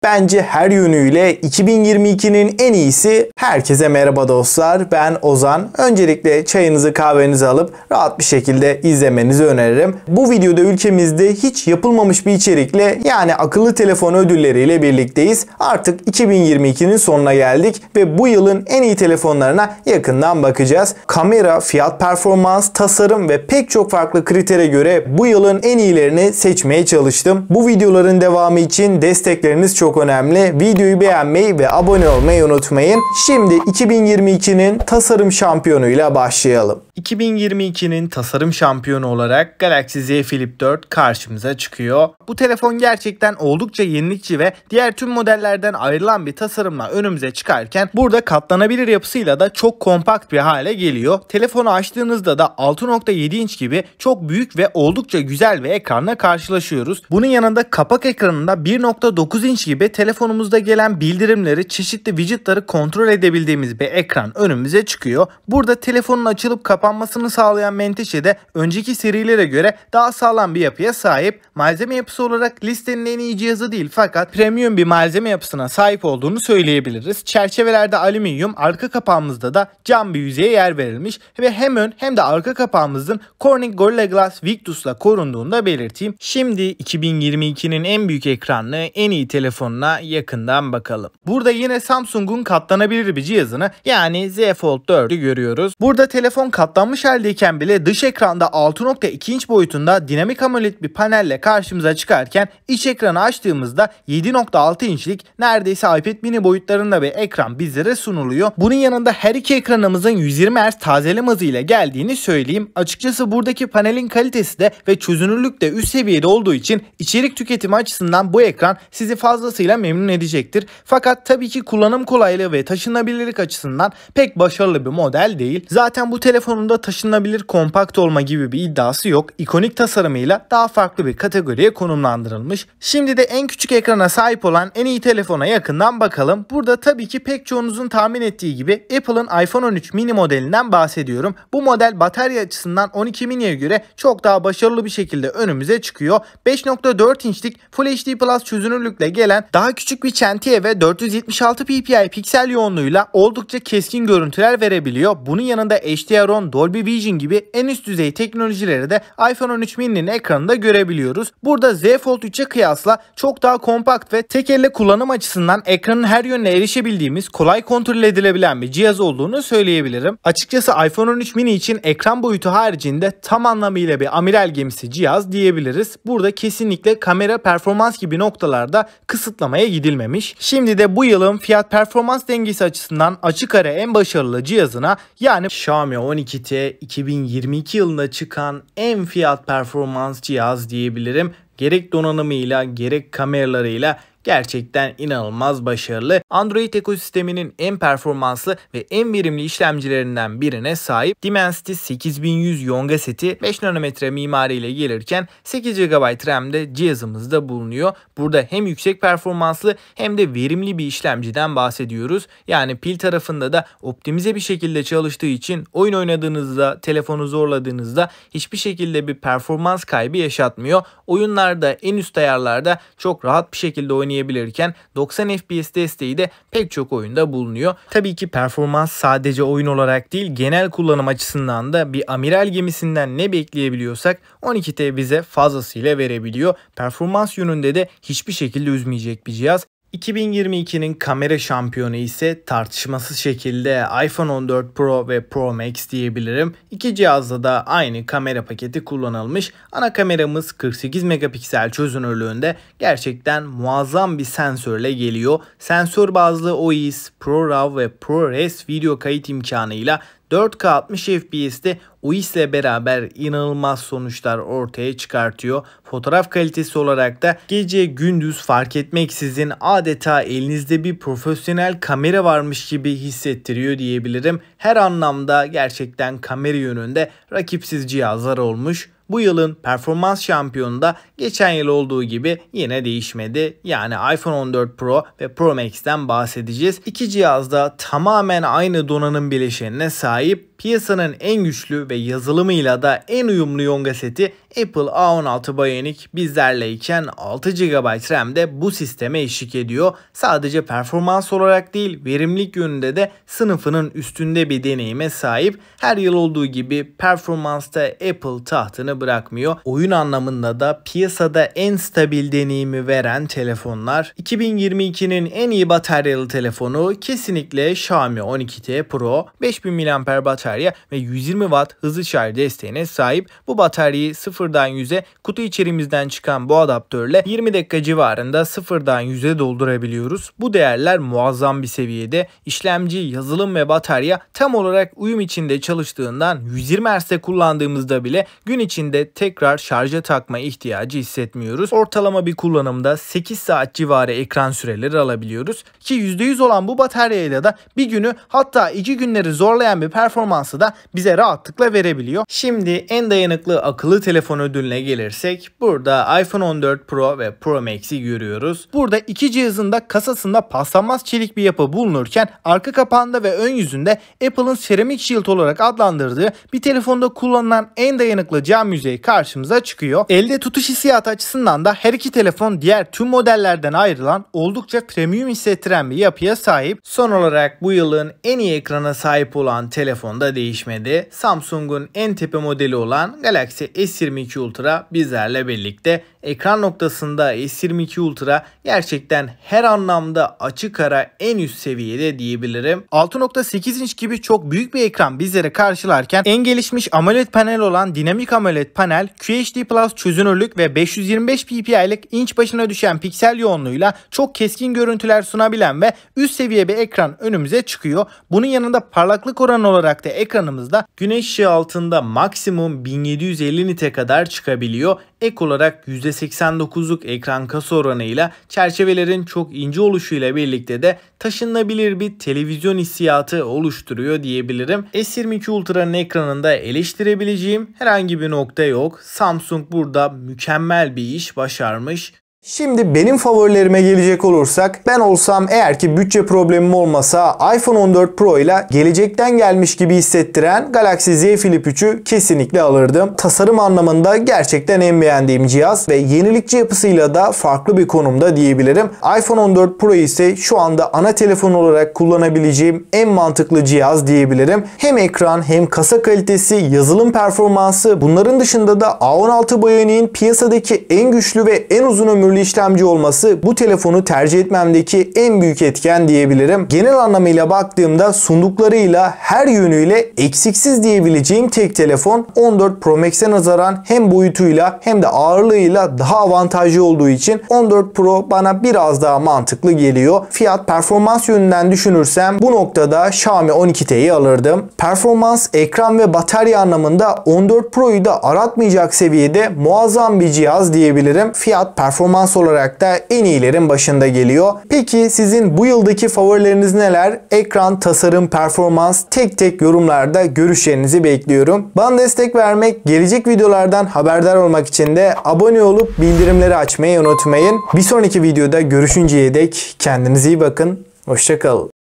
Bence her yönüyle 2022'nin en iyisi. Herkese merhaba dostlar, ben Ozan. Öncelikle çayınızı kahvenizi alıp rahat bir şekilde izlemenizi öneririm. Bu videoda ülkemizde hiç yapılmamış bir içerikle, yani akıllı telefon ödülleriyle birlikteyiz. Artık 2022'nin sonuna geldik ve bu yılın en iyi telefonlarına yakından bakacağız. Kamera, fiyat, performans, tasarım ve pek çok farklı kritere göre bu yılın en iyilerini seçmeye çalıştım. Bu videoların devamı için destekleriniz çok önemli. Videoyu beğenmeyi ve abone olmayı unutmayın. Şimdi 2022'nin tasarım şampiyonuyla başlayalım. 2022'nin tasarım şampiyonu olarak Galaxy Z Flip 4 karşımıza çıkıyor. Bu telefon gerçekten oldukça yenilikçi ve diğer tüm modellerden ayrılan bir tasarımla önümüze çıkarken burada katlanabilir yapısıyla da çok kompakt bir hale geliyor. Telefonu açtığınızda da 6.7 inç gibi çok büyük ve oldukça güzel bir ekranla karşılaşıyoruz. Bunun yanında kapak ekranında 1.9 inç gibi telefonumuzda gelen bildirimleri, çeşitli widgetları kontrol edebildiğimiz bir ekran önümüze çıkıyor. Burada telefonun açılıp kapanmasını sağlayan menteşe de önceki serilere göre daha sağlam bir yapıya sahip. Malzeme yapısı olarak listenin en iyi cihazı değil fakat premium bir malzeme yapısına sahip olduğunu söyleyebiliriz. Çerçevelerde alüminyum, arka kapağımızda da cam bir yüzeye yer verilmiş ve hem ön hem de arka kapağımızın Corning Gorilla Glass Victus'la korunduğunu da belirteyim. Şimdi 2022'nin en büyük ekranlı, en iyi telefonuna yakından bakalım. Burada yine Samsung'un katlanabilir bir cihazını, yani Z Fold 4'ü görüyoruz. Burada telefon katlanmış haldeyken bile dış ekranda 6.2 inç boyutunda dinamik AMOLED bir panelle karşımıza çıkarken iç ekranı açtığımızda 7.6 inçlik neredeyse iPad mini boyutlarında bir ekran bizlere sunuluyor. Bunun yanında her iki ekranımızın 120 Hz tazeleme hızıyla geldiğini söyleyeyim. Açıkçası buradaki panelin kalitesi de ve çözünürlük de üst seviyede olduğu için içerik tüketimi açısından bu ekran sizi fazlasıyla memnun edecektir. Fakat tabii ki kullanım kolaylığı ve taşınabilirlik açısından pek başarılı bir model değil. Zaten bu telefonun da taşınabilir, kompakt olma gibi bir iddiası yok. İkonik tasarımıyla daha farklı bir kategoriye konumlandırılmış. Şimdi de en küçük ekrana sahip olan en iyi telefona yakından bakalım. Burada tabii ki pek çoğunuzun tahmin ettiği gibi Apple'ın iPhone 13 mini modelinden bahsediyorum. Bu model batarya açısından 12 mini'ye göre çok daha başarılı bir şekilde önümüze çıkıyor. 5.4 inçlik Full HD Plus çözünürlükle gelen daha küçük bir çentiye ve 476 ppi piksel yoğunluğuyla oldukça keskin görüntüler verebiliyor. Bunun yanında HDR10, Dolby Vision gibi en üst düzey teknolojileri de iPhone 13 mini'nin ekranında görebiliyoruz. Burada Z Fold 3'e kıyasla çok daha kompakt ve tek elle kullanım açısından ekranın her yönüne erişebildiğimiz, kolay kontrol edilebilen bir cihaz olduğunu söyleyebilirim. Açıkçası iPhone 13 mini için ekran boyutu haricinde tam anlamıyla bir amiral gemisi cihaz diyebiliriz. Burada kesinlikle kamera, performans gibi noktalarda kısıtlamaya gidilmemiş. Şimdi de bu yılın fiyat performans dengesi açısından açık ara en başarılı cihazına, yani Xiaomi 12T 2022 yılında çıkan en fiyat performans cihaz diyebilirim. Gerek donanımıyla gerek kameralarıyla gerçekten inanılmaz başarılı. Android ekosisteminin en performanslı ve en verimli işlemcilerinden birine sahip. Dimensity 8100 Yonga seti 5 nanometre mimariyle gelirken 8 GB RAM'de cihazımızda bulunuyor. Burada hem yüksek performanslı hem de verimli bir işlemciden bahsediyoruz. Yani pil tarafında da optimize bir şekilde çalıştığı için oyun oynadığınızda, telefonu zorladığınızda hiçbir şekilde bir performans kaybı yaşatmıyor. Oyunlarda en üst ayarlarda çok rahat bir şekilde oynayabilirken 90 FPS desteği de pek çok oyunda bulunuyor. Tabii ki performans sadece oyun olarak değil, genel kullanım açısından da bir amiral gemisinden ne bekleyebiliyorsak 12T bize fazlasıyla verebiliyor. Performans yönünde de hiçbir şekilde üzmeyecek bir cihaz. 2022'nin kamera şampiyonu ise tartışmasız şekilde iPhone 14 Pro ve Pro Max diyebilirim. İki cihazda da aynı kamera paketi kullanılmış. Ana kameramız 48 megapiksel çözünürlüğünde gerçekten muazzam bir sensörle geliyor. Sensör bazlı OIS, ProRAW ve ProRes video kayıt imkanıyla 4K 60 FPS'te OIS ile beraber inanılmaz sonuçlar ortaya çıkartıyor. Fotoğraf kalitesi olarak da gece gündüz fark etmeksizin adeta elinizde bir profesyonel kamera varmış gibi hissettiriyor diyebilirim. Her anlamda gerçekten kamera yönünde rakipsiz cihazlar olmuş. Bu yılın performans şampiyonu da geçen yıl olduğu gibi yine değişmedi. Yani iPhone 14 Pro ve Pro Max'ten bahsedeceğiz. İki cihaz da tamamen aynı donanım bileşenine sahip. piyasanın en güçlü ve yazılımıyla da en uyumlu Yonga seti Apple A16 Bionic bizlerleyken 6 GB RAM'de bu sisteme eşlik ediyor. Sadece performans olarak değil, verimlilik yönünde de sınıfının üstünde bir deneyime sahip. Her yıl olduğu gibi performansta Apple tahtını bırakmıyor. Oyun anlamında da piyasada en stabil deneyimi veren telefonlar. 2022'nin en iyi bataryalı telefonu kesinlikle Xiaomi 12T Pro. 5000 mAh batarya ve 120 Watt hızlı şarj desteğine sahip. Bu bataryayı sıfırdan 100'e kutu içerimizden çıkan bu adaptörle 20 dakika civarında sıfırdan 100'e doldurabiliyoruz. Bu değerler muazzam bir seviyede. İşlemci, yazılım ve batarya tam olarak uyum içinde çalıştığından 120 Hz'de kullandığımızda bile gün içinde tekrar şarja takma ihtiyacı hissetmiyoruz. Ortalama bir kullanımda 8 saat civarı ekran süreleri alabiliyoruz. Ki %100 olan bu bataryayla da bir günü hatta 2 günleri zorlayan bir performansı da bize rahatlıkla verebiliyor. Şimdi en dayanıklı akıllı telefon ödülüne gelirsek burada iPhone 14 Pro ve Pro Max'i görüyoruz. Burada iki cihazın da kasasında paslanmaz çelik bir yapı bulunurken arka kapağında ve ön yüzünde Apple'ın Ceramic Shield olarak adlandırdığı bir telefonda kullanılan en dayanıklı cam yüzeyi karşımıza çıkıyor. Elde tutuş hissiyatı açısından da her iki telefon diğer tüm modellerden ayrılan oldukça premium hissettiren bir yapıya sahip. Son olarak bu yılın en iyi ekrana sahip olan telefon da değişmedi. Samsung'un en tepe modeli olan Galaxy S22 Ultra bizlerle birlikte. Ekran noktasında S22 Ultra gerçekten her anlamda açık ara en üst seviyede diyebilirim. 6.8 inç gibi çok büyük bir ekran bizlere karşılarken en gelişmiş AMOLED panel olan dinamik AMOLED panel, QHD Plus çözünürlük ve 525 ppi'lik inç başına düşen piksel yoğunluğuyla çok keskin görüntüler sunabilen ve üst seviye bir ekran önümüze çıkıyor. Bunun yanında parlaklık oranı olarak da ekranımızda güneş ışığı altında maksimum 1750 nite kadar çıkabiliyor. Ek olarak %89'luk ekran kasa oranıyla çerçevelerin çok ince oluşuyla birlikte de taşınabilir bir televizyon hissiyatı oluşturuyor diyebilirim. S22 Ultra'nın ekranında eleştirebileceğim herhangi bir nokta yok. Samsung burada mükemmel bir iş başarmış. Şimdi benim favorilerime gelecek olursak, ben olsam eğer ki bütçe problemim olmasa iPhone 14 Pro ile gelecekten gelmiş gibi hissettiren Galaxy Z Flip 3'ü kesinlikle alırdım. Tasarım anlamında gerçekten en beğendiğim cihaz ve yenilikçi yapısıyla da farklı bir konumda diyebilirim. iPhone 14 Pro ise şu anda ana telefon olarak kullanabileceğim en mantıklı cihaz diyebilirim. Hem ekran hem kasa kalitesi, yazılım performansı, bunların dışında da A16 Bionic'in piyasadaki en güçlü ve en uzun ömürlü işlemci olması bu telefonu tercih etmemdeki en büyük etken diyebilirim. Genel anlamıyla baktığımda sunduklarıyla her yönüyle eksiksiz diyebileceğim tek telefon. 14 Pro Max'e nazaran hem boyutuyla hem de ağırlığıyla daha avantajlı olduğu için 14 Pro bana biraz daha mantıklı geliyor. Fiyat performans yönünden düşünürsem bu noktada Xiaomi 12T'yi alırdım. Performans, ekran ve batarya anlamında 14 Pro'yu da aratmayacak seviyede muazzam bir cihaz diyebilirim. Fiyat performans olarak da en iyilerin başında geliyor. Peki sizin bu yıldaki favorileriniz neler? Ekran, tasarım, performans, tek tek yorumlarda görüşlerinizi bekliyorum. Bana destek vermek, gelecek videolardan haberdar olmak için de abone olup bildirimleri açmayı unutmayın. Bir sonraki videoda görüşünceye dek kendinize iyi bakın. Hoşça kalın.